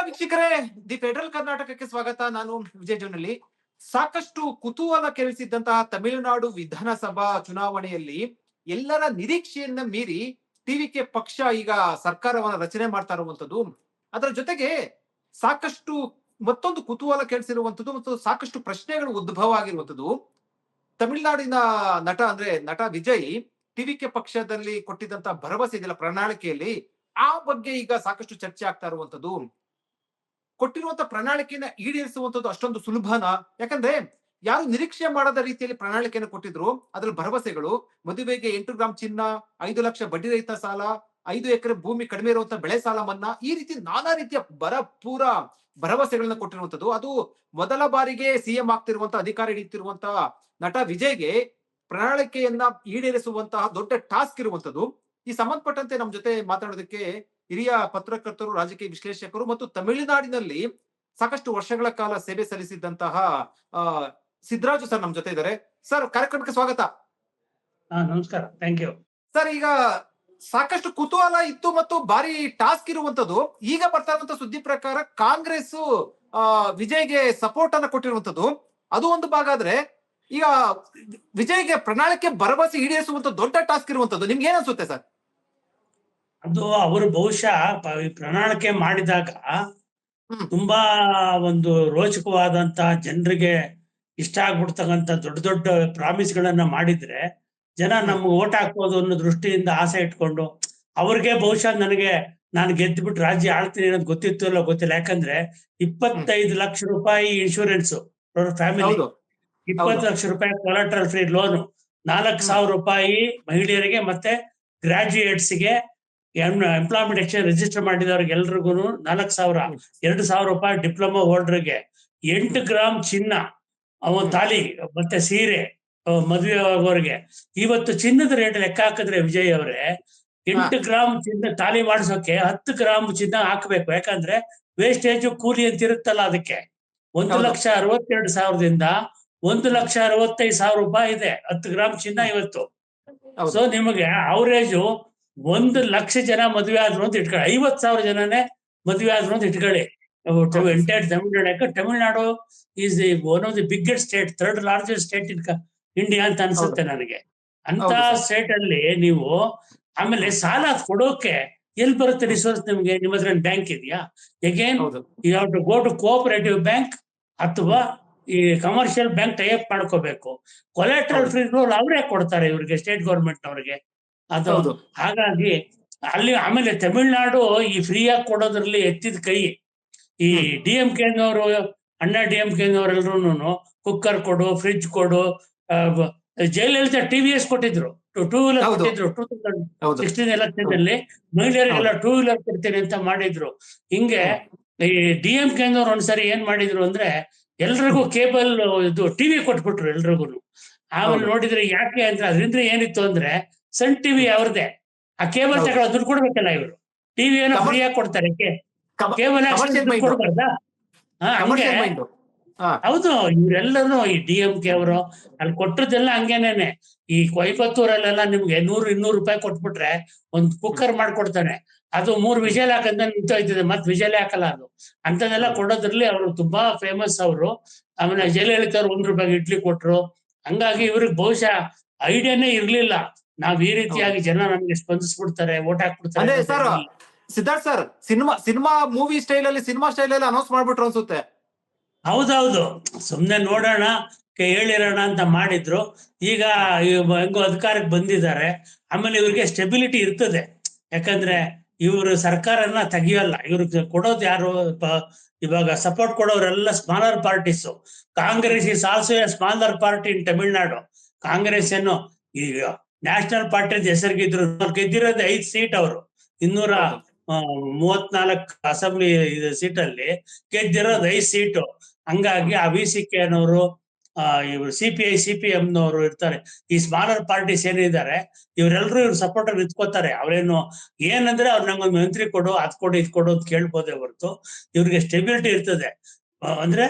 ವೀಕ್ಷಕರೇ, the federal ಕರ್ನಾಟಕಕ್ಕೆ ಸ್ವಾಗತ. ನಾನು ವಿಜಯ್ ಜೋನಳ್ಳಿ. ಸಾಕಷ್ಟು ಕುತೂಹಲ ಕೆರಳಿಸಿದ್ದಂತಹ ತಮಿಳುನಾಡು ವಿಧಾನಸಭಾ ಚುನಾವಣೆಯಲ್ಲಿ ಎಲ್ಲರ ನಿರೀಕ್ಷೆಯನ್ನ ಮೀರಿ ಟಿವಿಕೆ ಪಕ್ಷ ಈಗ ಸರ್ಕಾರವನ್ನ ರಚನೆ ಮಾಡ್ತಾ ಇರುವಂತದ್ದು. ಅದರ ಜೊತೆಗೆ ಸಾಕಷ್ಟು ಮತ್ತೊಂದು ಕುತೂಹಲ ಕೆರಳಿಸಿರುವಂತದ್ದು ಮತ್ತು ಸಾಕಷ್ಟು ಪ್ರಶ್ನೆಗಳು ಉದ್ಭವ ಆಗಿರುವಂತದ್ದು. ತಮಿಳುನಾಡಿನ ನಟ ವಿಜಯ್ ಟಿವಿಕೆ ಪಕ್ಷದಲ್ಲಿ ಕೊಟ್ಟಿದ್ದಂತ ಭರವಸೆ ಇದೆಯಲ್ಲ ಪ್ರಣಾಳಿಕೆಯಲ್ಲಿ, ಆ ಬಗ್ಗೆ ಈಗ ಸಾಕಷ್ಟು ಚರ್ಚೆ ಆಗ್ತಾ ಇರುವಂತದ್ದು. ಕೊಟ್ಟಿರುವಂತ ಪ್ರಣಾಳಿಕೆಯನ್ನ ಈಡೇರಿಸುವಂತದ್ದು ಅಷ್ಟೊಂದು ಸುಲಭನಾ? ಯಾಕಂದ್ರೆ ಯಾರು ನಿರೀಕ್ಷೆ ಮಾಡದ ರೀತಿಯಲ್ಲಿ ಪ್ರಣಾಳಿಕೆಯನ್ನು ಕೊಟ್ಟಿದ್ರು. ಅದ್ರಲ್ಲಿ ಭರವಸೆಗಳು, ಮದುವೆಗೆ 8 ಗ್ರಾಂ ಚಿನ್ನ, 5 ಲಕ್ಷ ಬಡ್ಡಿ ರಹಿತ ಸಾಲ, 5 ಎಕರೆ ಭೂಮಿ ಕಡಿಮೆ ಇರುವಂತ ಬೆಳೆ ಸಾಲ ಮನ್ನಾ, ಈ ರೀತಿ ನಾನಾ ರೀತಿಯ ಭರಪೂರ ಭರವಸೆಗಳನ್ನ ಕೊಟ್ಟಿರುವಂತದ್ದು. ಅದು ಮೊದಲ ಬಾರಿಗೆ ಸಿಎಂ ಆಗ್ತಿರುವಂತ ಅಧಿಕಾರ ಹಿಡಿಯುತ್ತಿರುವಂತ ನಟ ವಿಜಯ್ಗೆ ಪ್ರಣಾಳಿಕೆಯನ್ನ ಈಡೇರಿಸುವಂತಹ ದೊಡ್ಡ ಟಾಸ್ಕ್ ಇರುವಂತದ್ದು. ಈ ಸಂಬಂಧಪಟ್ಟಂತೆ ನಮ್ಮ ಜೊತೆ ಮಾತಾಡೋದಕ್ಕೆ ಹಿರಿಯ ಪತ್ರಕರ್ತರು, ರಾಜಕೀಯ ವಿಶ್ಲೇಷಕರು ಮತ್ತು ತಮಿಳುನಾಡಿನಲ್ಲಿ ಸಾಕಷ್ಟು ವರ್ಷಗಳ ಕಾಲ ಸೇವೆ ಸಲ್ಲಿಸಿದ್ದಂತಹ ಸಿದ್ದರಾಜು ಸರ್ ನಮ್ಮ ಜೊತೆ ಇದ್ದಾರೆ. ಸರ್, ಕಾರ್ಯಕ್ರಮಕ್ಕೆ ಸ್ವಾಗತ. ನಮಸ್ಕಾರ, ಥ್ಯಾಂಕ್ ಯು. ಸರ್, ಈಗ ಸಾಕಷ್ಟು ಕುತೂಹಲ ಇತ್ತು ಮತ್ತು ಭಾರಿ ಟಾಸ್ಕ್ ಇರುವಂತದ್ದು. ಈಗ ಬರ್ತಾ ಇರುವಂತ ಸುದ್ದಿ ಪ್ರಕಾರ ಕಾಂಗ್ರೆಸ್ ವಿಜಯ್ಗೆ ಸಪೋರ್ಟ್ ಅನ್ನ ಕೊಟ್ಟಿರುವಂತದ್ದು. ಅದು ಒಂದು ಭಾಗ ಆದ್ರೆ, ಈಗ ವಿಜಯ್ಗೆ ಪ್ರಣಾಳಿಕೆ ಭರವಸೆ ಈಡೇರಿಸುವಂತ ದೊಡ್ಡ ಟಾಸ್ಕ್ ಇರುವಂತದ್ದು. ನಿಮ್ಗೆ ಏನ್ ಅನ್ಸುತ್ತೆ ಸರ್? ಅದು ಅವರು ಬಹುಶಃ ಪ್ರಣಾಳಿಕೆ ಮಾಡಿದಾಗ ತುಂಬಾ ಒಂದು ರೋಚಕವಾದಂತಹ, ಜನರಿಗೆ ಇಷ್ಟ ಆಗ್ಬಿಡ್ತಕ್ಕಂಥ ದೊಡ್ಡ ದೊಡ್ಡ ಪ್ರಾಮಿಸ್ ಗಳನ್ನ ಮಾಡಿದ್ರೆ ಜನ ನಮ್ಗೆ ಓಟ್ ಹಾಕೋದು ಅನ್ನೋ ದೃಷ್ಟಿಯಿಂದ ಆಸೆ ಇಟ್ಕೊಂಡು ಅವ್ರಿಗೆ ಬಹುಶಃ ನಾನು ಗೆದ್ದುಬಿಟ್ಟು ರಾಜ್ಯ ಆಳ್ತೀನಿ ಅನ್ನೋದು ಗೊತ್ತಿತ್ತು ಇಲ್ಲ ಗೊತ್ತಿಲ್ಲ. ಯಾಕಂದ್ರೆ 25 ಲಕ್ಷ ರೂಪಾಯಿ ಇನ್ಶೂರೆನ್ಸ್ ಫ್ಯಾಮಿಲಿ, 20 ಲಕ್ಷ ರೂಪಾಯಿ ಕೊಲಾಟ್ರಲ್ ಫ್ರೀ ಲೋನು, 4,000 ರೂಪಾಯಿ ಮಹಿಳೆಯರಿಗೆ, ಮತ್ತೆ ಗ್ರಾಜುಯೇಟ್ಸ್ಗೆ, ಎಂಪ್ಲಾಯ್ಮೆಂಟ್ ಎಕ್ಸ್ಚೇಂಜ್ ರಿಜಿಸ್ಟರ್ ಮಾಡಿದವ್ರಿಗೆ ಎಲ್ರಿಗೂ 4,000, 2,000 ರೂಪಾಯಿ ಡಿಪ್ಲೊಮಾ ಹೋಲ್ಡರ್ಗೆ, 8 ಗ್ರಾಂ ಚಿನ್ನ, ಅವನ್ ತಾಲಿ ಮತ್ತೆ ಸೀರೆ ಮದುವೆ ಆಗೋರಿಗೆ. ಇವತ್ತು ಚಿನ್ನದ ರೇಟ್ ಲೆಕ್ಕ ಹಾಕಿದ್ರೆ ವಿಜಯ್ ಅವರೇ, 8 ಗ್ರಾಂ ಚಿನ್ನ ತಾಲಿ ಮಾಡಿಸೋಕೆ 10 ಗ್ರಾಂ ಚಿನ್ನ ಹಾಕ್ಬೇಕು. ಯಾಕಂದ್ರೆ ವೇಸ್ಟೇಜ್ ಕೂಲಿ ಅಂತ ಇರುತ್ತಲ್ಲ, ಅದಕ್ಕೆ 1,62,000ದಿಂದ 1,65,000 ರೂಪಾಯಿ ಇದೆ 10 ಗ್ರಾಂ ಚಿನ್ನ ಇವತ್ತು. ಸೊ ನಿಮಗೆ ಅವರೇಜು 1 ಲಕ್ಷ ಜನ ಮದುವೆ ಆದ್ರು ಅಂತ ಇಟ್ಕೊಳ್ಳಿ, 50,000 ಜನನೇ ಮದುವೆ ಆದ್ರು ಅಂತ ಇಟ್ಕೊಳ್ಳಿ. ಎಂಟೈರ್ ತಮಿಳ್ನಾಡು, ಯಾಕೆ Tamil Nadu is one of the biggest state, 3rd largest state in India ಅಂತ ಅನ್ಸುತ್ತೆ ನನಗೆ. ಅಂತ ಸ್ಟೇಟ್ ಅಲ್ಲಿ ನೀವು ಆಮೇಲೆ ಸಾಲ ಕೊಡೋಕೆ ಎಲ್ಲಿ ಬರುತ್ತೆ ರಿಸೋರ್ಸ್ ನಿಮ್ಗೆ? ನಿಮ್ಮ ಹತ್ರ ಬ್ಯಾಂಕ್ ಇದೆಯಾ? Again you have to go to cooperative bank ಅಥವಾ ಈ ಕಮರ್ಷಿಯಲ್ ಬ್ಯಾಂಕ್ ಟೈಅಪ್ ಮಾಡ್ಕೋಬೇಕು. ಕೊಲಾಟ್ರಲ್ ಫ್ರೀ ಲೋನ್ ಅವರೇ ಕೊಡ್ತಾರೆ ಇವ್ರಿಗೆ, ಸ್ಟೇಟ್ ಗೌರ್ಮೆಂಟ್ ನವರಿಗೆ. ಅದು ಹಾಗಾಗಿ ಅಲ್ಲಿ ಆಮೇಲೆ ತಮಿಳ್ನಾಡು ಈ ಫ್ರೀಯಾಗಿ ಕೊಡೋದ್ರಲ್ಲಿ ಎತ್ತಿದ ಕೈ. ಈ DMK ಅಣ್ಣಾ DMK ಕುಕ್ಕರ್ ಕೊಡು, ಫ್ರಿಡ್ಜ್ ಕೊಡು, ಜಯಲಲಿತಾ TVS ಕೊಟ್ಟಿದ್ರು, 2 ವೀಲರ್ ಕೊಟ್ಟಿದ್ರು 2016 ಎಲೆಕ್ಷನ್ ಮಹಿಳೆಯರಿಗೆಲ್ಲ 2 ವೀಲರ್ ಕೊಡ್ತೀನಿ ಅಂತ ಮಾಡಿದ್ರು. ಹಿಂಗೆ ಈ DMK ಒಂದ್ಸರಿ ಏನ್ ಮಾಡಿದ್ರು ಅಂದ್ರೆ, ಎಲ್ರಿಗೂ ಕೇಬಲ್ ಇದು ಟಿವಿ ಕೊಟ್ಬಿಟ್ರು ಎಲ್ರಿಗೂ. ಆಮೇಲೆ ನೋಡಿದ್ರೆ ಯಾಕೆ ಅಂದ್ರೆ, ಅದರಿಂದ ಏನಿತ್ತು ಅಂದ್ರೆ, ಸನ್ ಟಿವಿ ಅವ್ರದೇ, ಆ ಕೇಬಲ್ ತಗೊಳ್ಳೋ ದುಡ್ಡು ಕೊಡ್ಬೇಕಲ್ಲ ಇವರು. ಟಿವಿ ಏನೋ ಫ್ರೀಯಾಗಿ ಕೊಡ್ತಾರೆ, ಕೇಬಲ್ ದುಡ್ಡು ಕೊಡ್ಬಾರ್ದಾ? ಹಂಗೆ ಹೌದು. ಇವರೆಲ್ಲರೂ ಈ DMK ಅವರು ಅಲ್ಲಿ ಕೊಟ್ಟದ್ದೆಲ್ಲ ಹಂಗೇನೇನೆ. ಈ ಕೊಯಂಬತ್ತೂರಲ್ಲೆಲ್ಲ ನಿಮ್ಗೆ 100-200 ರೂಪಾಯಿ ಕೊಟ್ಬಿಟ್ರೆ ಒಂದ್ ಕುಕ್ಕರ್ ಮಾಡ್ಕೊಡ್ತಾನೆ, ಅದು 3 ವಿಷಲ್ ಹಾಕಂತ ನಿಂತೋಯ್ತದೆ, ಮತ್ ವಿಷಲ್ ಹಾಕಲ್ಲ ಅದು. ಅಂತದೆಲ್ಲ ಕೊಡೋದ್ರಲ್ಲಿ ಅವರು ತುಂಬಾ ಫೇಮಸ್ ಅವರು. ಆಮೇಲೆ ಜಯಲಲಿತಾ ಅವ್ರು 1 ರೂಪಾಯಿಗೆ ಇಡ್ಲಿ ಕೊಟ್ರು. ಹಂಗಾಗಿ ಇವ್ರಿಗೆ ಬಹುಶಃ ಐಡಿಯಾನೇ ಇರ್ಲಿಲ್ಲ, ನಾವ್ ಈ ರೀತಿಯಾಗಿ ಜನ ನಮ್ಗೆ ಸ್ಪಂದಿಸ್ಬಿಡ್ತಾರೆ, ಓಟ್ ಹಾಕ್ಬಿಡ್ತಾರೆ. Siddharth sir, cinema movie style ಅಲ್ಲಿ, ಸಿನಿಮಾ ಸ್ಟೈಲ್ ಅಲ್ಲಿ ಅನೌನ್ಸ್ ಮಾಡ್ಬಿಟ್ರು ಅನ್ಸುತ್ತೆ. ಹೌದೌದು, ಸುಮ್ನೆ ನೋಡೋಣ ಹೇಳಿರೋಣ ಅಂತ ಮಾಡಿದ್ರು. ಈಗ ಹೆಂಗೋ ಅಧಿಕಾರಕ್ಕೆ ಬಂದಿದ್ದಾರೆ. ಆಮೇಲೆ ಇವ್ರಿಗೆ ಸ್ಟೆಬಿಲಿಟಿ ಇರ್ತದೆ, ಯಾಕಂದ್ರೆ ಇವರು ಸರ್ಕಾರನ ತೆಗಿಯಲ್ಲ. ಇವ್ರಿಗೆ ಕೊಡೋದು ಯಾರು? ಇವಾಗ ಸಪೋರ್ಟ್ ಕೊಡೋರೆಲ್ಲ smaller parties. Congress is also a smaller party in Tamil Nadu. Congress ಏನು ಈಗ ನ್ಯಾಷನಲ್ ಪಾರ್ಟಿ ಹೆಸರಿಗಿದ್ರು, ಗೆದ್ದಿರೋದು 5 ಸೀಟ್. ಅವರು 234 ಅಸೆಂಬ್ಲಿ ಸೀಟಲ್ಲಿ ಗೆದ್ದಿರೋದು 5 ಸೀಟು. ಹಂಗಾಗಿ ಆ VCK ಅನ್ನೋರು, ಇವರು CPI-CPM ನವರು ಇರ್ತಾರೆ. ಈ ಸ್ಮಾಲರ್ ಪಾರ್ಟೀಸ್ ಏನಿದ್ದಾರೆ ಇವರೆಲ್ಲರೂ ಇವ್ರ ಸಪೋರ್ಟರ್ ನಿಂತ್ಕೋತಾರೆ. ಅವ್ರೇನು ಏನಂದ್ರೆ, ಅವ್ರು ನಂಗೊಂದು ಮಂತ್ರಿ ಕೊಡು, ಅದ್ ಕೊಡು, ಇದ್ ಕೊಡು ಅಂತ ಕೇಳ್ಬೋದೇ ಹೊರತು ಇವ್ರಿಗೆ ಸ್ಟೆಬಿಲಿಟಿ ಇರ್ತದೆ. ಅಂದ್ರೆ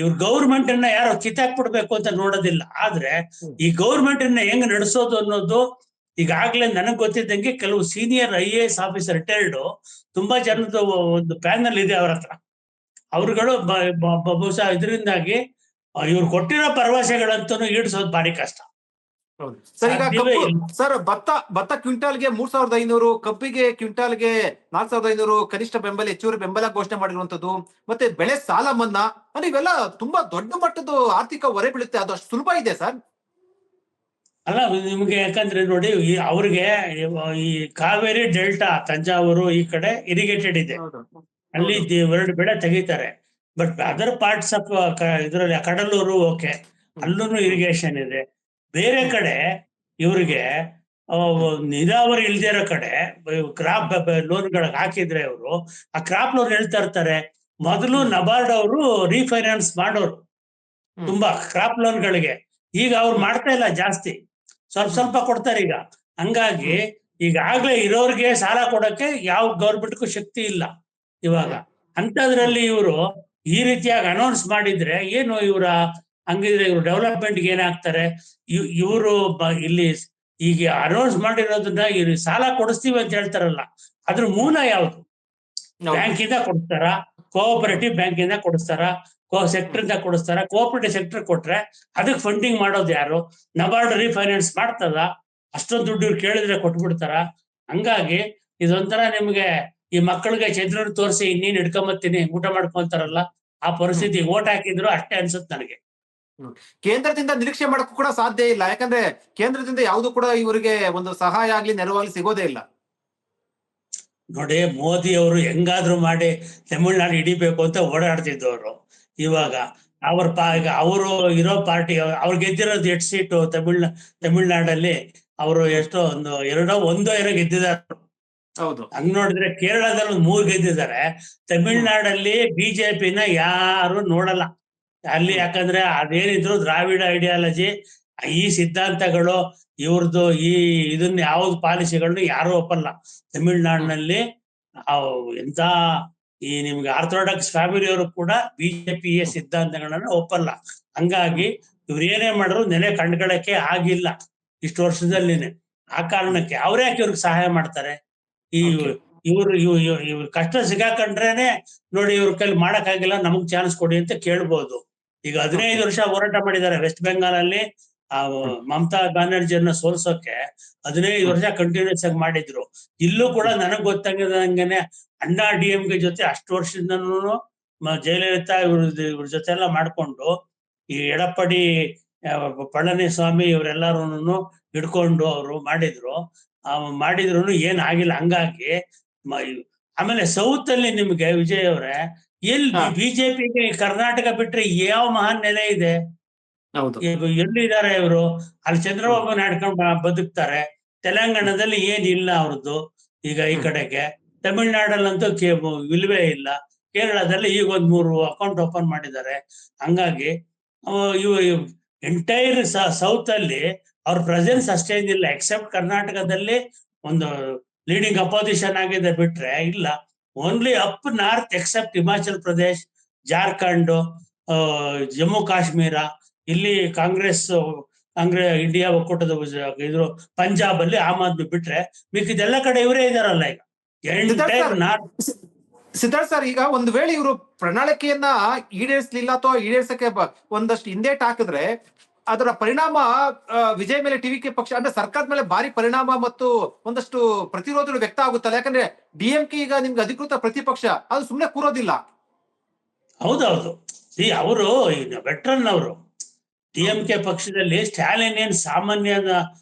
ಇವ್ರ ಗೌರ್ಮೆಂಟ್ ಅನ್ನ ಯಾರೋ ಕಿತ್ತಾಕ್ಬಿಡ್ಬೇಕು ಅಂತ ನೋಡೋದಿಲ್ಲ. ಆದ್ರೆ ಈ ಗೌರ್ಮೆಂಟ್ ಅನ್ನ ಹೆಂಗ್ ನಡೆಸೋದು ಅನ್ನೋದು ಈಗಾಗ್ಲೇ ನನಗ್ ಗೊತ್ತಿದ್ದಂಗೆ ಕೆಲವು ಸೀನಿಯರ್ IAS ಆಫೀಸರ್ ರಿಟೈರ್ಡ್ ತುಂಬಾ ಜನದ ಒಂದು ಪ್ಯಾನಲ್ ಇದೆ ಅವ್ರ ಹತ್ರ. ಅವ್ರುಗಳು ಬಹುಶಃ ಇದರಿಂದಾಗಿ ಇವ್ರು ಕೊಟ್ಟಿರೋ ಭರವಸೆಗಳಂತೂ ಈಡ್ಸೋದು ಭಾರಿ ಕಷ್ಟ. ಹೌದು ಸರ್. ಈಗ ಸಾಧ್ಯವೇ ಕಬ್ಬು ಇಲ್ಲ. ಸರ್, ಭತ್ತ ಕ್ವಿಂಟಾಲ್ಗೆ 3,500, ಕಬ್ಬಿಗೆ ಕ್ವಿಂಟಾಲ್ಗೆ 4,500 ಕನಿಷ್ಠ ಬೆಂಬಲ, ಹೆಚ್ಚುವರಿ ಬೆಂಬಲ ಘೋಷಣೆ ಮಾಡಿರುವಂತದ್ದು, ಮತ್ತೆ ಬೆಳೆ ಸಾಲ ಮನ್ನಾ, ಅಂದ್ರೆ ಇವೆಲ್ಲ ತುಂಬಾ ದೊಡ್ಡ ಮಟ್ಟದ ಆರ್ಥಿಕ ಹೊರೆ ಬೀಳುತ್ತೆ. ಅದು ಅಷ್ಟು ಸುಲಭ ಇದೆ ಸರ್? ಅಲ್ಲ ನಿಮ್ಗೆ ಯಾಕಂದ್ರೆ ನೋಡಿ, ಅವ್ರಿಗೆ ಈ ಕಾವೇರಿ ಡೆಲ್ಟಾ ತಂಜಾವೂರು ಈ ಕಡೆ ಇರಿಗೇಟೆಡ್ ಇದೆ, ಅಲ್ಲಿ ಎರಡು ಬೆಳೆ ತೆಗಿತಾರೆ. ಬಟ್ ಅದರ್ ಪಾರ್ಟ್ಸ್ ಆಫ್ ಇದ್ರಲ್ಲಿ ಕಡಲೂರು ಓಕೆ, ಅಲ್ಲೂ ಇರಿಗೇಷನ್ ಇದೆ. ಬೇರೆ ಕಡೆ ಇವ್ರಿಗೆ ನೀರಾವರಿ ಇಲ್ದೇ ಇರೋ ಕಡೆ ಕ್ರಾಪ್ ಲೋನ್ಗಳಿಗೆ ಹಾಕಿದ್ರೆ ಅವರು ಆ ಕ್ರಾಪ್ ಲೋನ್ ಹೇಳ್ತಾ ಇರ್ತಾರೆ. ಮೊದಲು ನಬಾರ್ಡ್ ಅವರು ರೀಫೈನಾನ್ಸ್ ಮಾಡೋರು ತುಂಬಾ ಕ್ರಾಪ್ ಲೋನ್ಗಳಿಗೆ. ಈಗ ಅವ್ರು ಮಾಡ್ತಾ ಇಲ್ಲ, ಜಾಸ್ತಿ ಸ್ವಲ್ಪ ಕೊಡ್ತಾರೆ ಈಗ. ಹಂಗಾಗಿ ಈಗಾಗ್ಲೇ ಇರೋರ್ಗೆ ಸಾಲ ಕೊಡಕ್ಕೆ ಯಾವ ಗೌರ್ಮೆಂಟ್ಗೂ ಶಕ್ತಿ ಇಲ್ಲ ಇವಾಗ. ಅಂತದ್ರಲ್ಲಿ ಇವರು ಈ ರೀತಿಯಾಗಿ ಅನೌನ್ಸ್ ಮಾಡಿದ್ರೆ ಏನು ಇವರ, ಹಂಗಿದ್ರೆ ಇವ್ರು ಡೆವಲಪ್ಮೆಂಟ್ಗೆ ಏನಾಗ್ತಾರೆ? ಇವರು ಇಲ್ಲಿ ಈಗ ಅನೌನ್ಸ್ ಮಾಡಿರೋದನ್ನ ಇವ್ರು ಸಾಲ ಕೊಡಿಸ್ತೀವಿ ಅಂತ ಹೇಳ್ತಾರಲ್ಲ, ಅದ್ರ ಮೂಲ ಯಾವುದು? ಬ್ಯಾಂಕಿಂದ ಕೊಡ್ತಾರ, ಕೋಆಪರೇಟಿವ್ ಬ್ಯಾಂಕಿಂದ ಕೊಡಿಸ್ತಾರ, ಸೆಕ್ಟರ್ ಇಂದ ಕೊಡಿಸ್ತಾರ. ಕೋಆಪರೇಟಿವ್ ಸೆಕ್ಟರ್ ಕೊಟ್ರೆ ಅದಕ್ಕೆ ಫಂಡಿಂಗ್ ಮಾಡೋದು ಯಾರು? ನಬಾರ್ಡ್ ರೀಫೈನಾನ್ಸ್ ಮಾಡ್ತದ? ಅಷ್ಟೊಂದು ದುಡ್ಡು ಇವ್ರು ಕೇಳಿದ್ರೆ ಕೊಟ್ಬಿಡ್ತಾರ. ಹಂಗಾಗಿ ಇದೊಂಥರ ನಿಮ್ಗೆ ಈ ಮಕ್ಕಳಿಗೆ ಚಂದ್ರನ ತೋರಿಸಿ ಇನ್ನೇನ್ ಹಿಡ್ಕೊಂಬತ್ತೀನಿ ಊಟ ಮಾಡ್ಕೊಂತಾರಲ್ಲ, ಆ ಪರಿಸ್ಥಿತಿ. ಓಟ್ ಹಾಕಿದ್ರು ಅಷ್ಟೇ ಅನ್ಸುತ್ತೆ ನನಗೆ. ಕೇಂದ್ರದಿಂದ ನಿರೀಕ್ಷೆ ಮಾಡಕ್ಕೂ ಕೂಡ ಸಾಧ್ಯ ಇಲ್ಲ, ಯಾಕಂದ್ರೆ ಕೇಂದ್ರದಿಂದ ಯಾವುದು ಕೂಡ ಇವರಿಗೆ ಒಂದು ಸಹಾಯ ಆಗ್ಲಿ ನೆರವಾಗ್ಲಿ ಸಿಗೋದೇ ಇಲ್ಲ. ನೋಡಿ, ಮೋದಿ ಅವರು ಹೆಂಗಾದ್ರೂ ಮಾಡಿ ತಮಿಳ್ನಾಡು ಹಿಡಿಬೇಕು ಅಂತ ಓಡಾಡ್ತಿದ್ದವರು. ಇವಾಗ ಈಗ ಅವರು ಇರೋ ಪಾರ್ಟಿ, ಅವ್ರು ಗೆದ್ದಿರೋದು 8 ಸೀಟು ತಮಿಳ್ನಾಡಲ್ಲಿ. ಅವರು ಎಷ್ಟೋ ಒಂದೋ ಏನೋ ಗೆದ್ದಿದ್ದಾರೆ. ಹೌದು. ಹಂಗ್ ನೋಡಿದ್ರೆ ಕೇರಳದಲ್ಲಿ 3 ಗೆದ್ದಿದ್ದಾರೆ. ತಮಿಳ್ನಾಡಲ್ಲಿ ಬಿಜೆಪಿನ ಯಾರು ನೋಡಲ್ಲ ಅಲ್ಲಿ. ಯಾಕಂದ್ರೆ ಅದೇನಿದ್ರು ದ್ರಾವಿಡ ಐಡಿಯಾಲಜಿ, ಈ ಸಿದ್ಧಾಂತಗಳು ಇವ್ರದ್ದು, ಇದನ್ನ ಯಾವ್ದು ಪಾಲಿಸಿಗಳನ್ನ ಯಾರು ಒಪ್ಪಲ್ಲ ತಮಿಳ್ನಾಡಿನಲ್ಲಿ. ಎಂತ ನಿಮ್ಗೆ ಆರ್ಥೋಡಾಕ್ಸ್ ಫ್ಯಾಮಿಲಿಯವರು ಕೂಡ ಬಿಜೆಪಿ ಸಿದ್ಧಾಂತಗಳನ್ನ ಒಪ್ಪಲ್ಲ. ಹಂಗಾಗಿ ಇವ್ರು ಏನೇ ಮಾಡಿದ್ರು ನೆನೆ ಕಂಡ್ಗಳಕ್ಕೆ ಆಗಿಲ್ಲ ಇಷ್ಟು ವರ್ಷದಲ್ಲಿನೇ. ಆ ಕಾರಣಕ್ಕೆ ಅವ್ರೇ ಯಾಕೆ ಇವ್ರಿಗೆ ಸಹಾಯ ಮಾಡ್ತಾರೆ? ಇವ್ರು ಕಷ್ಟ ಸಿಗಾಕೊಂಡ್ರೇನೆ ನೋಡಿ, ಇವ್ರ ಕೈಲಿ ಮಾಡಕ್ಕಾಗಿಲ್ಲ, ನಮಗ್ ಚಾನ್ಸ್ ಕೊಡಿ ಅಂತ ಕೇಳ್ಬೋದು. ಈಗ 15 ವರ್ಷ ಹೋರಾಟ ಮಾಡಿದ್ದಾರೆ ವೆಸ್ಟ್ ಬೆಂಗಾಲ್ ಅಲ್ಲಿ. ಮಮತಾ ಬ್ಯಾನರ್ಜಿಯನ್ನ ಸೋಲ್ಸೋಕೆ 15 ವರ್ಷ ಕಂಟಿನ್ಯೂಸ್ ಆಗಿ ಮಾಡಿದ್ರು. ಇಲ್ಲೂ ಕೂಡ ನನಗ್ ಗೊತ್ತಾಗಿದಂಗೆನೆ ಅಣ್ಣಾ DMK ಜೊತೆ ಅಷ್ಟು ವರ್ಷದಿಂದನೂ ಜಯಲಲಿತಾ ಇವ್ರ ಜೊತೆ ಎಲ್ಲ ಮಾಡ್ಕೊಂಡು, ಈ ಎಡಪ್ಪಡಿ ಪಳನಿಸ್ವಾಮಿ ಇವರೆಲ್ಲರೂ ಹಿಡ್ಕೊಂಡು ಅವರು ಮಾಡಿದ್ರು ಏನ್ ಆಗಿಲ್ಲ. ಹಂಗಾಗಿ ಆಮೇಲೆ ಸೌತ್ ಅಲ್ಲಿ ನಿಮ್ಗೆ ವಿಜಯ್ ಅವರೇ, ಎಲ್ಲಿ ಬಿಜೆಪಿಗೆ ಕರ್ನಾಟಕ ಬಿಟ್ರೆ ಯಾವ ಮಹಾನ್ ನೆಲೆ ಇದೆ? ಎಲ್ಲಿದ್ದಾರೆ ಇವರು? ಅಲ್ಲಿ ಚಂದ್ರಬಾಬು ನಾಯ್ಡ್ಕೊಂಡು ಬದುಕ್ತಾರೆ. ತೆಲಂಗಾಣದಲ್ಲಿ ಏನಿಲ್ಲ ಅವ್ರದ್ದು ಈಗ ಈ ಕಡೆಗೆ. ತಮಿಳ್ನಾಡಲ್ಲಂತೂ ವಿಲ್ವೇ ಇಲ್ಲ. ಕೇರಳದಲ್ಲಿ ಈಗ 3 ಅಕೌಂಟ್ ಓಪನ್ ಮಾಡಿದ್ದಾರೆ. ಹಂಗಾಗಿ ಎಂಟೈರ್ ಸೌತ್ ಅಲ್ಲಿ ಅವ್ರ ಪ್ರೆಸೆನ್ಸ್ ಅಷ್ಟೇನಿಲ್ಲ. ಎಕ್ಸೆಪ್ಟ್ ಕರ್ನಾಟಕದಲ್ಲಿ ಒಂದು ಲೀಡಿಂಗ್ ಅಪೋಸಿಷನ್ ಆಗಿದೆ ಬಿಟ್ರೆ ಇಲ್ಲ. Only up north except Himachal Pradesh, Jharkhand, Jammu Kashmir, ಇಲ್ಲಿ ಕಾಂಗ್ರೆಸ್ ಇಂಡಿಯಾ ಒಕ್ಕೂಟದ ಇದ್ರು. ಪಂಜಾಬ್ ಅಲ್ಲಿ ಆಮ್ ಆದ್ಮಿ ಬಿಟ್ರೆ ಮಿಕ್ಕಿದೆಲ್ಲ ಕಡೆ ಇವರೇ ಇದಾರಲ್ಲ ಈಗ. ಸಿದ್ಧಾರ್ಥ್ ಸರ್, ಈಗ ಒಂದು ವೇಳೆ ಇವರು ಪ್ರಣಾಳಿಕೆಯನ್ನ ಈಡೇರಿಸಲಿಲ್ಲ ಅಥವಾ ಈಡೇರಿಸಕ್ಕೆ ಒಂದಷ್ಟು ಹಿಂದೇಟ್ ಹಾಕಿದ್ರೆ ಅದರ ಪರಿಣಾಮ ವಿಜಯ್ ಮೇಲೆ ಟಿವಿಕೆ ಪಕ್ಷ ಅಂದ್ರೆ ಸರ್ಕಾರದ ಮೇಲೆ ಭಾರಿ ಪರಿಣಾಮ ಮತ್ತು ಒಂದಷ್ಟು ಪ್ರತಿರೋಧಗಳು ವ್ಯಕ್ತ ಆಗುತ್ತಲ್ಲ. ಯಾಕಂದ್ರೆ DMK ಈಗ ನಿಮ್ಗೆ ಅಧಿಕೃತ ಪ್ರತಿಪಕ್ಷ, ಅದು ಸುಮ್ಮನೆ ಕೂರೋದಿಲ್ಲ. ಹೌದೌದು. ಅವರು ವೆಟ್ರನ್ ಅವರು. DMK ಪಕ್ಷದಲ್ಲಿ ಸ್ಟಾಲಿನ್ ಏನ್ ಸಾಮಾನ್ಯದ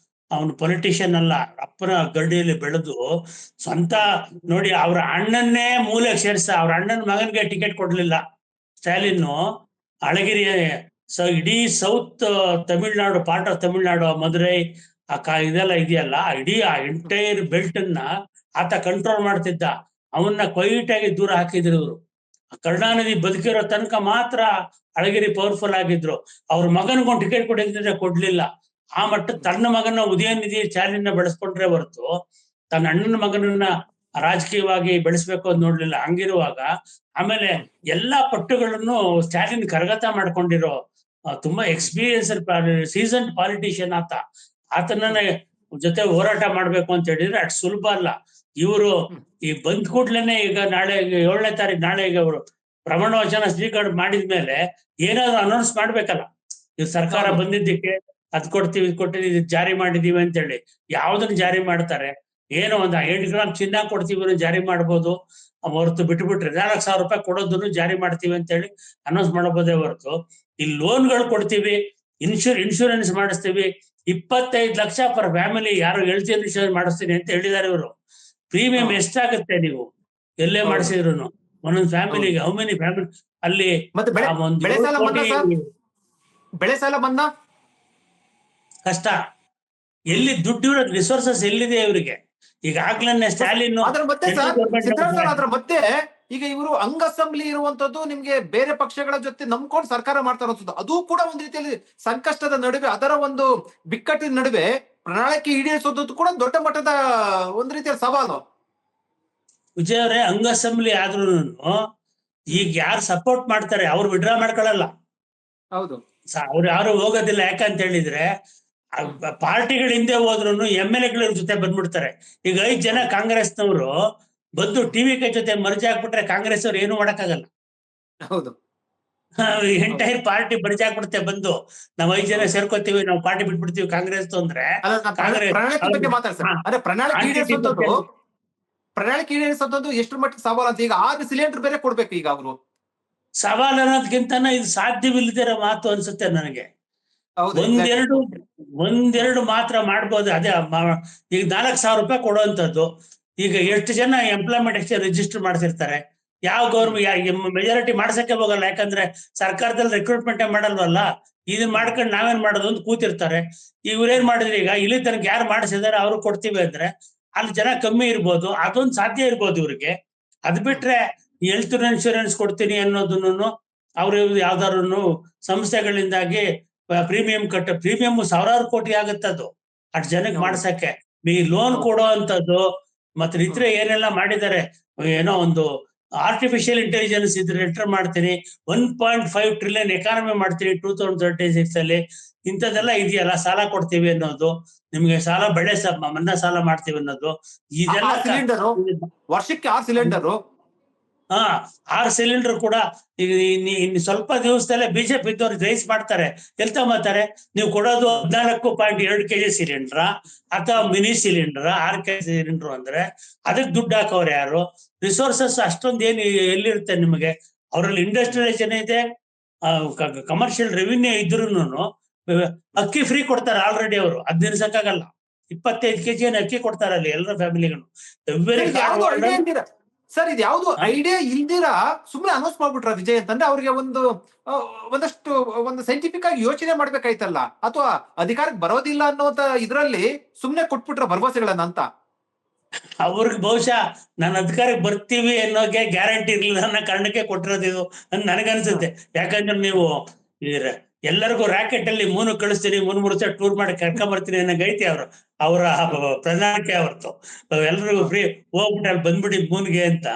ಅವನು ಪೊಲಿಟಿಷಿಯನ್ ಅಲ್ಲ. ಅಪ್ಪನ ಗಡ್ಡಿಯಲ್ಲಿ ಬೆಳೆದು ಸ್ವಂತ ನೋಡಿ ಅವ್ರ ಅಣ್ಣನ್ನೇ ಮೂಲೆಗೆ ಸೇರ್ಸ, ಅವ್ರ ಅಣ್ಣನ ಮಗನ್ಗೆ ಟಿಕೆಟ್ ಕೊಡ್ಲಿಲ್ಲ ಸ್ಟಾಲಿನ್. ಅಳಗಿರಿ ಇಡೀ south Tamil Nadu, part of Tamil Nadu, Madurai ಇದೆಲ್ಲ ಇದೆಯಲ್ಲ, ಇಡೀ ಆ ಎಂಟೈರ್ ಬೆಲ್ಟ್ ಅನ್ನ ಆತ ಕಂಟ್ರೋಲ್ ಮಾಡ್ತಿದ್ದ. ಅವನ್ನ ಕ್ವೈಟ್ ಆಗಿ ದೂರ ಹಾಕಿದ್ರು ಇವರು. ಕರುಣಾನಿಧಿ ಬದುಕಿರೋ ತನಕ ಮಾತ್ರ ಅಳಗಿರಿ ಪವರ್ಫುಲ್ ಆಗಿದ್ರು. ಅವ್ರ ಮಗನಿಗೊಂದು ಟಿಕೆಟ್ ಕೊಡಿದ್ರೆ ಕೊಡ್ಲಿಲ್ಲ. ಆ ಮಟ್ಟ ತನ್ನ ಮಗನ ಉದಯನಿಧಿ ಸ್ಟಾಲಿನ್ ಬೆಳೆಸ್ಕೊಂಡ್ರೆ ಹೊರತು ತನ್ನ ಅಣ್ಣನ ಮಗನನ್ನ ರಾಜಕೀಯವಾಗಿ ಬೆಳೆಸ್ಬೇಕು ಅಂತ ನೋಡ್ಲಿಲ್ಲ. ಹಂಗಿರುವಾಗ ಆಮೇಲೆ ಎಲ್ಲಾ ಪಟ್ಟುಗಳನ್ನು ಸ್ಟಾಲಿನ್ ಕರಗತ ಮಾಡ್ಕೊಂಡಿರೋ ತುಂಬಾ ಎಕ್ಸ್ಪೀರಿಯನ್ಸ್ ಸೀಸನ್ ಪಾಲಿಟಿಷಿಯನ್ ಆತನನ್ನ ಜೊತೆ ಹೋರಾಟ ಮಾಡ್ಬೇಕು ಅಂತ ಹೇಳಿದ್ರೆ ಅಷ್ಟು ಸುಲಭ ಅಲ್ಲ. ಇವರು ಈ ಬಂದ್ ಕೂಡ್ಲೇನೆ ಈಗ ನಾಳೆ 7ನೇ ತಾರೀಕು ನಾಳೆ ಈಗ ಅವರು ಪ್ರಮಾಣ ವಚನ ಸ್ವೀಕಾರ ಮಾಡಿದ್ಮೇಲೆ ಏನಾದ್ರು ಅನೌನ್ಸ್ ಮಾಡ್ಬೇಕಲ್ಲ. ಇವ್ ಸರ್ಕಾರ ಬಂದಿದ್ದಕ್ಕೆ ಅದ್ ಕೊಡ್ತೀವಿ ಇದ್ ಕೊಟ್ಟಿದೀವಿ ಇದು ಜಾರಿ ಮಾಡಿದೀವಿ ಅಂತ ಹೇಳಿ ಯಾವ್ದನ್ನ ಜಾರಿ ಮಾಡ್ತಾರೆ? ಏನೋ ಒಂದು 8 ಗ್ರಾಮ್ ಚಿನ್ನ ಕೊಡ್ತೀವಿ ಜಾರಿ ಮಾಡ್ಬೋದು ಹೊರತು ಬಿಟ್ಬಿಟ್ರೆ 4,00,000 ರೂಪಾಯಿ ಕೊಡೋದನ್ನು ಜಾರಿ ಮಾಡ್ತೀವಿ ಅಂತ ಹೇಳಿ ಅನೌನ್ಸ್ ಮಾಡಬಹುದೇ ಹೊರತು ಈ ಲೋನ್ಗಳು ಕೊಡ್ತೀವಿ, ಇನ್ಶೂರೆನ್ಸ್ ಮಾಡಿಸ್ತೀವಿ, 25 ಲಕ್ಷ ಪರ್ ಫ್ಯಾಮಿಲಿ ಯಾರು ಹೆಲ್ತ್ ಇನ್ಶೂರೆನ್ಸ್ ಮಾಡಿಸ್ತೀನಿ ಅಂತ ಹೇಳಿದ್ದಾರೆ ಇವರು. ಪ್ರೀಮಿಯಂ ಎಷ್ಟಾಗುತ್ತೆ ನೀವು ಎಲ್ಲೇ ಮಾಡಿಸಿದ್ರು ಒಂದೊಂದು ಫ್ಯಾಮಿಲಿಗೆ? ಹೌ ಮೆನಿ ಫ್ಯಾಮಿಲಿ ಅಲ್ಲಿ ಮತ್ತೆ ಬೆಳೆ ಸಾಲ ಮನ್ನಾ ಸರ್, ಬೆಳೆ ಸಾಲ ಮನ್ನಾ ಕಷ್ಟ. ಎಲ್ಲಿ ದುಡ್ಡು ಇರೋದು, ರಿಸೋರ್ಸಸ್ ಎಲ್ಲಿದೆ ಇವರಿಗೆ? ಈಗಾಗ್ಲೇ ಸ್ಟಾಲಿನ್ ಅದ್ರ ಮತ್ತೆ ಸರ್ ಸಿದ್ದರಾಮಯ್ಯ ಅದ್ರ ಮತ್ತೆ ಈಗ ಇವರು ಅಂಗ್ ಅಸೆಂಬ್ಲಿ ಇರುವಂತದ್ದು ನಿಮ್ಗೆ ಬೇರೆ ಪಕ್ಷಗಳ ಜೊತೆ ನಂಬ್ಕೊಂಡು ಸರ್ಕಾರ ಮಾಡ್ತಾ ಇರೋದು, ಅದು ಕೂಡ ಒಂದು ರೀತಿಯಲ್ಲಿ ಸಂಕಷ್ಟದ ನಡುವೆ, ಅದರ ಒಂದು ಬಿಕ್ಕಟ್ಟಿನ ನಡುವೆ ಪ್ರಣಾಳಿಕೆ ಈಡೇರಿಸೋದು ಕೂಡ ದೊಡ್ಡ ಮಟ್ಟದ ಒಂದು ರೀತಿಯ ಸವಾಲು. ವಿಜಯ್ ಅವರೇ, ಅಂಗ್ ಅಸೆಂಬ್ಲಿ ಆದ್ರೂ ಈಗ ಯಾರು ಸಪೋರ್ಟ್ ಮಾಡ್ತಾರೆ ಅವ್ರು ವಿಡ್ರಾ ಮಾಡ್ಕೊಳ್ಳಲ್ಲ. ಹೌದು, ಅವ್ರು ಯಾರು ಹೋಗೋದಿಲ್ಲ. ಯಾಕಂತ ಹೇಳಿದ್ರೆ ಪಾರ್ಟಿಗಳ ಹಿಂದೆ ಹೋದ್ರು MLA ಜೊತೆ ಬಂದ್ಬಿಡ್ತಾರೆ. ಈಗ 5 ಜನ ಕಾಂಗ್ರೆಸ್ನವರು ಬಂದು TVK ಜೊತೆ ಮರ್ಜಿ ಹಾಕ್ಬಿಟ್ರೆ ಕಾಂಗ್ರೆಸ್ ಅವ್ರು ಏನು ಮಾಡಕ್ಕಾಗಲ್ಲ. ಹೌದು, ಎಂಟೈರ್ ಪಾರ್ಟಿ ಮರ್ಜಿ ಹಾಕ್ಬಿಡುತ್ತೆ ಬಂದು, ನಾವ್ 5 ಜನ ಸೇರ್ಕೋತೀವಿ, ನಾವು ಪಾರ್ಟಿ ಬಿಟ್ಬಿಡ್ತೀವಿ ಕಾಂಗ್ರೆಸ್ ಅಂದ್ರೆ. ಪ್ರಣಾಳಿಕೆ ಬಗ್ಗೆ ಮಾತಾಡ್ತಾರೆ. ಅದೇ ಪ್ರಣಾಳಿಕೆ ಈಡೇರಿಸೋದು ಎಷ್ಟು ಮಟ್ಟಿಗೆ ಸವಾಲು ಅಂತ. ಈಗ 6 ಸಿಲಿಂಡರ್ ಬೇರೆ ಕೊಡ್ಬೇಕು ಈಗ ಅವರು. ಸವಾಲ್ ಅನ್ನೋದ್ಕಿಂತನ ಇದು ಸಾಧ್ಯವಿಲ್ಲದಿರೋ ಮಾತು ಅನ್ಸುತ್ತೆ ನನಗೆ. ಒಂದೆರಡು ಮಾತ್ರ ಮಾಡ್ಬೋದು. ಅದೇ ಈಗ 4,000 ರೂಪಾಯಿ ಕೊಡುವಂತದ್ದು. ಈಗ ಎಷ್ಟು ಜನ ಎಂಪ್ಲಾಯ್ಮೆಂಟ್ ಎಕ್ಸ್ಚೇಂಜ್ ರಿಜಿಸ್ಟರ್ ಮಾಡ್ತಿರ್ತಾರೆ? ಯಾವ ಗೌರ್ಮೆಂಟ್ ಮೆಜಾರಿಟಿ ಮಾಡ್ಸಕ್ಕೆ ಹೋಗಲ್ಲ, ಯಾಕಂದ್ರೆ ಸರ್ಕಾರದಲ್ಲಿ ರಿಕ್ರೂಟ್ಮೆಂಟ್ ಮಾಡಲ್ವಲ್ಲ. ಇದನ್ನ ಮಾಡ್ಕೊಂಡು ನಾವೇನ್ ಮಾಡೋದು ಅಂತ ಕೂತಿರ್ತಾರೆ. ಇವ್ರೇನ್ ಮಾಡಿದ್ರೆ ಈಗ ಇಲ್ಲಿ ತನಕ ಯಾರು ಮಾಡಿಸಿದಾರೆ ಅವ್ರು ಕೊಡ್ತೀವಿ ಅಂದ್ರೆ ಅಲ್ಲಿ ಜನ ಕಮ್ಮಿ ಇರ್ಬೋದು, ಅದೊಂದು ಸಾಧ್ಯ ಇರ್ಬೋದು ಇವ್ರಿಗೆ. ಅದ್ ಬಿಟ್ರೆ ಹೆಲ್ತ್ ಇನ್ಶೂರೆನ್ಸ್ ಕೊಡ್ತೀನಿ ಅನ್ನೋದನ್ನು ಅವ್ರು ಯಾವ್ದಾದ್ರು ಸಂಸ್ಥೆಗಳಿಂದಾಗಿ ಪ್ರೀಮಿಯಂ ಸಾವಿರಾರು ಕೋಟಿ ಆಗುತ್ತದು ಅಷ್ಟು ಜನಕ್ಕೆ ಮಾಡ್ಸಕ್ಕೆ. ಈ ಲೋನ್ ಕೊಡೋ ಅಂತದ್ದು ಮತ್ತೆ ಇದ್ರೆ ಏನೆಲ್ಲ ಮಾಡಿದ್ದಾರೆ. ಏನೋ ಒಂದು ಆರ್ಟಿಫಿಷಿಯಲ್ ಇಂಟೆಲಿಜೆನ್ಸ್ ಇದ್ರೆ ಎಂಟರ್ ಮಾಡ್ತೀನಿ, 1.5 ಟ್ರಿಲಿಯನ್ ಎಕಾನಮಿ ಮಾಡ್ತೀನಿ 2036 ಅಲ್ಲಿ. ಇಂಥದ್ದೆಲ್ಲ ಇದೆಯಲ್ಲ, ಸಾಲ ಕೊಡ್ತೀವಿ ಅನ್ನೋದು, ನಿಮ್ಗೆ ಸಾಲ ಬೆಳೆ ಮನ್ನಾ ಸಾಲ ಮಾಡ್ತೀವಿ ಅನ್ನೋದು, ಇದೆಲ್ಲ ವರ್ಷಕ್ಕೆ 6 ಸಿಲಿಂಡರ್ 6 ಸಿಲಿಂಡರ್ ಕೂಡ ಈಗ ಇನ್ನು ಸ್ವಲ್ಪ ದಿವಸದಲ್ಲೇ ಬಿಜೆಪಿ ಇದ್ದವ್ರು ರೈಸ್ ಮಾಡ್ತಾರೆ. ಎಲ್ ತಗೋತಾರೆ? ನೀವು ಕೊಡೋದು 14.2 kg ಸಿಲಿಂಡ್ರ ಅಥವಾ ಮಿನಿ ಸಿಲಿಂಡರ್ 6 kg ಸಿಲಿಂಡರ್ ಅಂದ್ರೆ ಅದಕ್ಕೆ ದುಡ್ಡು ಹಾಕೋರು ಯಾರು? ರಿಸೋರ್ಸಸ್ ಅಷ್ಟೊಂದು ಏನು ಎಲ್ಲಿರುತ್ತೆ ನಿಮಗೆ? ಅವರಲ್ಲಿ ಇಂಡಸ್ಟ್ರಿಯಲೈಸೇಷನ್ ಇದೆ, ಕಮರ್ಷಿಯಲ್ ರೆವಿನ್ಯೂ ಇದ್ರೂನು ಅಕ್ಕಿ ಫ್ರೀ ಕೊಡ್ತಾರೆ ಆಲ್ರೆಡಿ. ಅವರು ಅದ್ ನಿಲ್ಸಕ್ಕಾಗಲ್ಲ. 25 kg ಅಕ್ಕಿ ಕೊಡ್ತಾರೆ ಅಲ್ಲಿ ಎಲ್ಲರ ಫ್ಯಾಮಿಲಿಗಳು. ಸರ್ ಇದು ಯಾವ್ದು ಐಡಿಯಾ ಇಲ್ದಿರ ಸುಮ್ಮನೆ ಅನೌನ್ಸ್ ಮಾಡ್ಬಿಟ್ರ ವಿಜಯ್ ಅಂತಂದ್ರೆ ಅವ್ರಿಗೆ ಒಂದು ಸೈಂಟಿಫಿಕ್ ಆಗಿ ಯೋಚನೆ ಮಾಡ್ಬೇಕಾಯ್ತಲ್ಲ, ಅಥವಾ ಅಧಿಕಾರಕ್ಕೆ ಬರೋದಿಲ್ಲ ಅನ್ನೋದ ಇದ್ರಲ್ಲಿ ಸುಮ್ನೆ ಕೊಟ್ಬಿಟ್ರ ಭರವಸೆಗಳನ್ನ ಅಂತ. ಅವ್ರಿಗೆ ಬಹುಶಃ ನಾನು ಅಧಿಕಾರಕ್ಕೆ ಬರ್ತೀವಿ ಅನ್ನೋಕೆ ಗ್ಯಾರಂಟಿ ಇರ್ಲಿಲ್ಲ ಅನ್ನೋ ಕಾರಣಕ್ಕೆ ಕೊಟ್ಟಿರೋದು ಇದು ಅಂತ ನನಗನ್ಸುತ್ತೆ. ಯಾಕಂದ್ರೆ ನೀವು ಎಲ್ಲರಿಗೂ ರಾಕೆಟ್ ಅಲ್ಲಿ ಮೂನು ಕಳಿಸ್ತೀನಿ, 3 ಸಲ ಟೂರ್ ಮಾಡಿ ಕರ್ಕೊಂಡ್ ಬರ್ತೀನಿ ಅನ್ನೋ ಗೈತಿ ಅವರ ಪ್ರಣಾಳಿಕೆ ಹೊರತು ಎಲ್ರಿಗೂ ಫ್ರೀ ಹೋಗ್ಬಿಟ್ಟು ಅಲ್ಲಿ ಬಂದ್ಬಿಡಿ ಮೂನ್ಗೆ ಅಂತ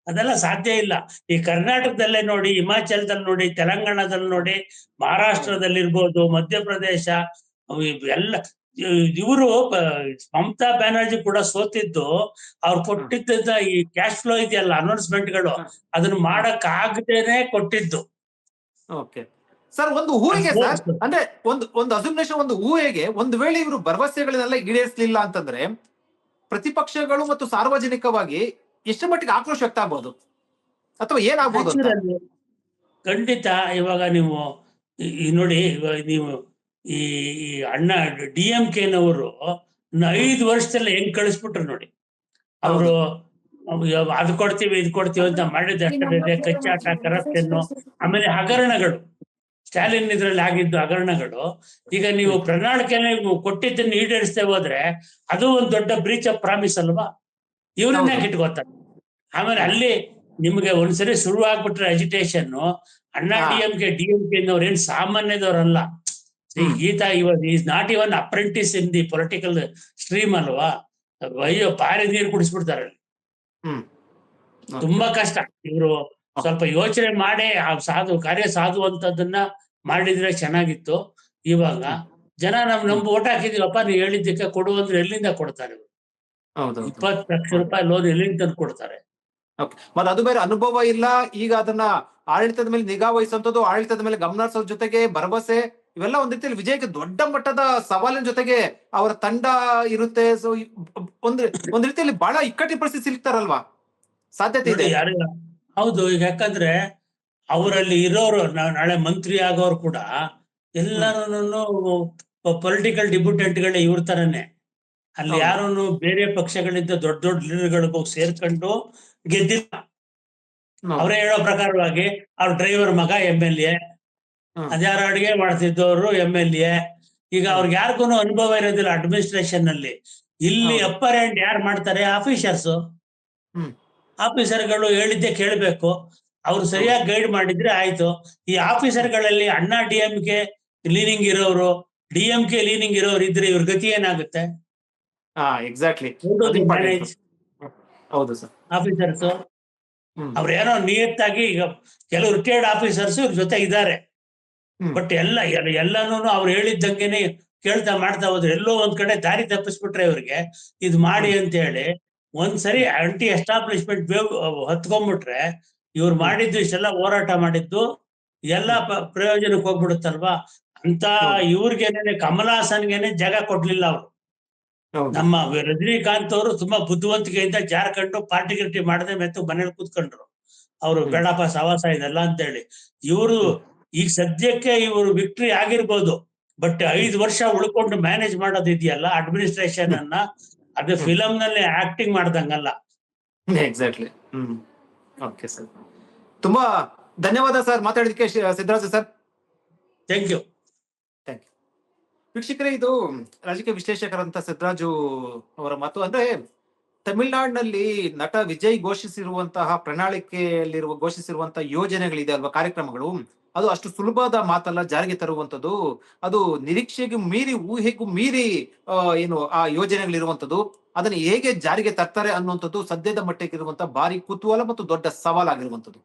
ಅದೆಲ್ಲ ಸಾಧ್ಯ ಇಲ್ಲ. ಈ ಕರ್ನಾಟಕದಲ್ಲೇ ನೋಡಿ, ಹಿಮಾಚಲದಲ್ಲಿ ನೋಡಿ, ತೆಲಂಗಾಣದಲ್ಲಿ ನೋಡಿ, ಮಹಾರಾಷ್ಟ್ರದಲ್ಲಿ ಇರ್ಬೋದು, ಮಧ್ಯಪ್ರದೇಶ, ಎಲ್ಲ ಇವರು ಮಮತಾ ಬ್ಯಾನರ್ಜಿ ಕೂಡ ಸೋತಿದ್ದು ಅವ್ರು ಕೊಟ್ಟಿದ್ದ ಈ ಕ್ಯಾಶ್ ಫ್ಲೋ ಇದೆಯಲ್ಲ, ಅನೌನ್ಸ್ಮೆಂಟ್ಗಳು, ಅದನ್ನ ಮಾಡಕ್ ಆಗದೇನೆ ಕೊಟ್ಟಿದ್ದು. ಸರ್ ಒಂದು ಊಹೆಗೆ ಸರ್, ಅಂದ್ರೆ ಒಂದು ಅಸಂಪ್ಷನ್, ಒಂದು ಊಹೆಗೆ, ಒಂದು ವೇಳೆ ಇವರು ಭರವಸೆಗಳನ್ನೆಲ್ಲ ಈಡೇರಿಸಲಿಲ್ಲ ಅಂತಂದ್ರೆ ಪ್ರತಿಪಕ್ಷಗಳು ಮತ್ತು ಸಾರ್ವಜನಿಕವಾಗಿ ಎಷ್ಟು ಮಟ್ಟಿಗೆ ಆಕ್ರೋಶ ವ್ಯಕ್ತ ಆಗ್ಬಹುದು ಅಥವಾ ಏನಾಗ್ಬೋದು? ಖಂಡಿತ. ಇವಾಗ ನೀವು ನೋಡಿ, ನೀವು ಈ ಅಣ್ಣ DMK-ನವರು 5 ವರ್ಷದಲ್ಲಿ ಹೆಂಗ್ ಕಳಿಸ್ಬಿಟ್ರು ನೋಡಿ. ಅವರು ಅದು ಕೊಡ್ತೀವಿ ಇದು ಕೊಡ್ತೀವಿ ಅಂತ ಮಾಡಿದ ಕಚ್ಚಾಟ, ಕರಪ್ಷನ್, ಆಮೇಲೆ ಹಗರಣಗಳು, ಸ್ಟಾಲಿನ್ ಇದ್ರಲ್ಲಿ ಆಗಿದ್ದು ಹಗರಣಗಳು. ಈಗ ನೀವು ಪ್ರಣಾಳಿಕೆ ಕೊಟ್ಟಿದ್ದನ್ನು ಈಡೇರಿಸದೆ ಹೋದ್ರೆ ಅದು ಒಂದು ದೊಡ್ಡ ಬ್ರೀಚ್ ಆಫ್ ಪ್ರಾಮಿಸ್ ಅಲ್ವಾ? ಇವ್ರನ್ನೇ ಇಟ್ಕೋತಾರೆ. ಆಮೇಲೆ ಅಲ್ಲಿ ನಿಮ್ಗೆ ಒಂದ್ಸರಿ ಶುರು ಆಗ್ಬಿಟ್ರೆ ಅಜಿಟೇಷನ್, ಅಣ್ಣ DMK ಏನ್ ಸಾಮಾನ್ಯದವ್ರಲ್ಲ. ಈತ is not even apprentice in the political stream ಅಲ್ವಾ? ಅಯ್ಯೋ ಪಾರಿ ನೀರು ಕುಡಿಸ್ಬಿಡ್ತಾರೆ. ತುಂಬಾ ಕಷ್ಟ. ಇವರು ಸ್ವಲ್ಪ ಯೋಚನೆ ಮಾಡಿ ಆ ಕಾರ್ಯ ಸಾಧುವಂತದನ್ನ ಮಾಡಿದ್ರೆ ಚೆನ್ನಾಗಿತ್ತು. ಇವಾಗ ಜನ ನಮ್ ಓಟ್ ಹಾಕಿದೀವಪ್ಪ ನೀವು ಹೇಳಿದ್ದಕ್ಕೆ ಕೊಡು ಅಂದ್ರೆ ಎಲ್ಲಿಂದ ಕೊಡ್ತಾರೆ? ಹೌದೌದು. 20 ಲಕ್ಷ ರೂಪಾಯಿ ಲೋನ್ ಎಲ್ಲಿಂದ ತಂದು ಕೊಡ್ತಾರೆ? ಓಕೆ. ಮತ್ತೆ ಅದು ಬೇರೆ ಅನುಭವ ಇಲ್ಲ. ಈಗ ಅದನ್ನ ಆಡಳಿತದ ಮೇಲೆ ನಿಗಾ ವಹಿಸುವಂತದ್ದು, ಆಡಳಿತದ ಮೇಲೆ ಗಮನ ಹರಿಸೋದ್ರ ಜೊತೆಗೆ ಭರವಸೆ, ಇವೆಲ್ಲ ಒಂದ್ ರೀತಿಯಲ್ಲಿ ವಿಜಯಕ್ಕೆ ದೊಡ್ಡ ಮಟ್ಟದ ಸವಾಲಿನ ಜೊತೆಗೆ ಅವರ ತಂಡ ಇರುತ್ತೆ. ಸೊ ಒಂದ್ ರೀತಿಯಲ್ಲಿ ಬಹಳ ಇಕ್ಕಟ್ಟಿನ ಪರಿಸ್ಥಿತಿ ಸಿಗ್ತಾರಲ್ವಾ? ಸಾಧ್ಯತೆ ನೋಡಿ ಇದೆ. ಹೌದು. ಈಗ ಯಾಕಂದ್ರೆ ಅವರಲ್ಲಿ ಇರೋರು ನಾಳೆ ಮಂತ್ರಿ ಆಗೋರು ಕೂಡ ಎಲ್ಲಾರು ಪೊಲಿಟಿಕಲ್ ಡಿಬ್ಯೂಟೆಂಟ್ಗಳೇ ಇವ್ರ ತರನೇ. ಅಲ್ಲಿ ಹೌದು. ಯಾರನ್ನು ಬೇರೆ ಪಕ್ಷಗಳಿಂದ ದೊಡ್ಡ ದೊಡ್ಡ ಲೀಡರ್ಗಳಿಗೆ ಹೋಗಿ ಸೇರ್ಕೊಂಡು ಗೆದ್ದಿಲ್ಲ. ಹೌದು. ಅವರೇ ಹೇಳೋ ಪ್ರಕಾರವಾಗಿ ಅವ್ರ ಡ್ರೈವರ್ ಮಗ MLA, ಹ್ಮ್. ಅದ್ಯಾರ ಅಡಿಗೆ ಮಾಡ್ತಿದ್ದವರು MLA. ಈಗ ಅವ್ರಿಗೆ ಯಾರಿಗೂ ಅನುಭವ ಇರೋದಿಲ್ಲ ಅಡ್ಮಿನಿಸ್ಟ್ರೇಷನ್ ನಲ್ಲಿ. ಇಲ್ಲಿ ಹೌದು. ಅಪ್ಪರ್ ಹ್ಯಾಂಡ್ ಯಾರು ಮಾಡ್ತಾರೆ? ಆಫೀಸರ್ಸ್. ಹ್ಮ್. ಆಫೀಸರ್ಗಳು ಹೇಳಿದ್ದೆ ಕೇಳಬೇಕು. ಅವ್ರು ಸರಿಯಾಗಿ ಗೈಡ್ ಮಾಡಿದ್ರೆ ಆಯ್ತು. ಈ ಆಫೀಸರ್ಗಳಲ್ಲಿ ಅಣ್ಣಾ DMK ಲೀನಿಂಗ್ ಇರೋರು, DMK ಲೀನಿಂಗ್ ಇರೋರು ಇದ್ರೆ ಇವ್ರ ಗತಿ ಏನಾಗುತ್ತೆ? ಹಾ, ಎಕ್ಸಾಕ್ಟ್ಲಿ. ಮ್ಯಾನೇಜ್ ಹೌದು ಸರ್. ಆಫೀಸರ್ಸ್ ಹ್ಮ್. ಅವ್ರೇನೋ ನಿಯತ್ತಾಗಿ, ಈಗ ಕೆಲವು ರಿಟೈರ್ಡ್ ಆಫೀಸರ್ಸ್ ಇವ್ರ ಜೊತೆ ಇದ್ದಾರೆ. ಬಟ್ ಎಲ್ಲಾನು ಅವ್ರು ಹೇಳಿದ್ದಂಗೆನೆ ಕೇಳ್ತಾ ಮಾಡ್ತಾ ಹೋದ್ರೆ ಎಲ್ಲೋ ಒಂದ್ ಕಡೆ ದಾರಿ ತಪ್ಪಿಸ್ಬಿಟ್ರೆ ಇವ್ರಿಗೆ ಇದು ಮಾಡಿ ಅಂತ ಹೇಳಿ ಒಂದ್ಸರಿ ಆಂಟಿ ಎಸ್ಟಾಬ್ಲಿಷ್ಮೆಂಟ್ ವೇವ್ ಹತ್ಕೊಂಡ್ಬಿಟ್ರೆ ಇವ್ರು ಮಾಡಿದ್ದು ಇಷ್ಟೆಲ್ಲ ಹೋರಾಟ ಮಾಡಿದ್ದು ಎಲ್ಲ ಪ್ರಯೋಜನಕ್ಕೆ ಹೋಗ್ಬಿಡುತ್ತಲ್ವಾ ಅಂತ. ಇವ್ರಿಗೇನೆ ಕಮಲ್ ಹಾಸನ್ಗೆನೆ ಜಾಗ ಕೊಡ್ಲಿಲ್ಲ ಅವರು. ನಮ್ಮ ರಜನಿಕಾಂತ್ ಅವರು ತುಂಬಾ ಬುದ್ಧಿವಂತಿಕೆಯಿಂದ ಜಾರ್ಖಂಡು ಪಾರ್ಟಿ ಗಿರ್ಟಿ ಮಾಡದೆ ಮೆತ್ತು ಮನೇಲಿ ಕೂತ್ಕೊಂಡ್ರು. ಅವ್ರು ಬೇಡಪ್ಪ ಸವಾಸ ಇದೆಲ್ಲ ಅಂತ ಹೇಳಿ. ಇವರು ಈಗ ಸದ್ಯಕ್ಕೆ ಇವರು ವಿಕ್ಟ್ರಿ ಆಗಿರ್ಬೋದು, ಬಟ್ 5 ವರ್ಷ ಉಳ್ಕೊಂಡು ಮ್ಯಾನೇಜ್ ಮಾಡೋದು ಇದೆಯಲ್ಲ ಅಡ್ಮಿನಿಸ್ಟ್ರೇಷನ್ ಅನ್ನ, ಅದು ಫಿಲಂ ನಲ್ಲಿ ಆಕ್ಟಿಂಗ್ ಮಾಡ್ದಂಗಲ್ಲ. ಎಕ್ಸಾಕ್ಟ್ಲಿ. ಓಕೆ ಸರ್, ತುಂಬಾ ಧನ್ಯವಾದ ಸರ್ ಮಾತಾಡಿದಕ್ಕೆ ಸಿದ್ದರಾಜು ಸರ್. Thank you. ವೀಕ್ಷಕರೇ, ಇದು ರಾಜಕೀಯ ವಿಶ್ಲೇಷಕರಂತ ಸಿದ್ದರಾಜು ಅವರ ಮಾತು. ಅಂದ್ರೆ ತಮಿಳುನಾಡಿನಲ್ಲಿ ನಟ ವಿಜಯ್ ಘೋಷಿಸಿರುವಂತಹ ಪ್ರಣಾಳಿಕೆಯಲ್ಲಿರುವ ಘೋಷಿಸಿರುವಂತಹ ಯೋಜನೆಗಳಿದೆ ಅಲ್ವಾ, ಕಾರ್ಯಕ್ರಮಗಳು, ಅದು ಅಷ್ಟು ಸುಲಭದ ಮಾತಲ್ಲ ಜಾರಿಗೆ ತರುವಂತದ್ದು. ಅದು ನಿರೀಕ್ಷೆಗೂ ಮೀರಿ, ಊಹೆಗೂ ಮೀರಿ ಏನು ಆ ಯೋಜನೆಗಳಿರುವಂತದ್ದು. ಅದನ್ನು ಹೇಗೆ ಜಾರಿಗೆ ತರ್ತಾರೆ ಅನ್ನುವಂಥದ್ದು ಸದ್ಯದ ಮಟ್ಟಿಗೆ ಇರುವಂತಹ ಭಾರಿ ಕುತೂಹಲ ಮತ್ತು ದೊಡ್ಡ ಸವಾಲಾಗಿರುವಂತದ್ದು.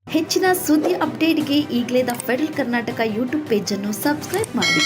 ಹೆಚ್ಚಿನ ಸುದ್ದಿ ಅಪ್ಡೇಟ್ಗೆ ಈಗಲೇ the federal Karnataka YouTube page ಅನ್ನು ಸಬ್ಸ್ಕ್ರೈಬ್ ಮಾಡಿ.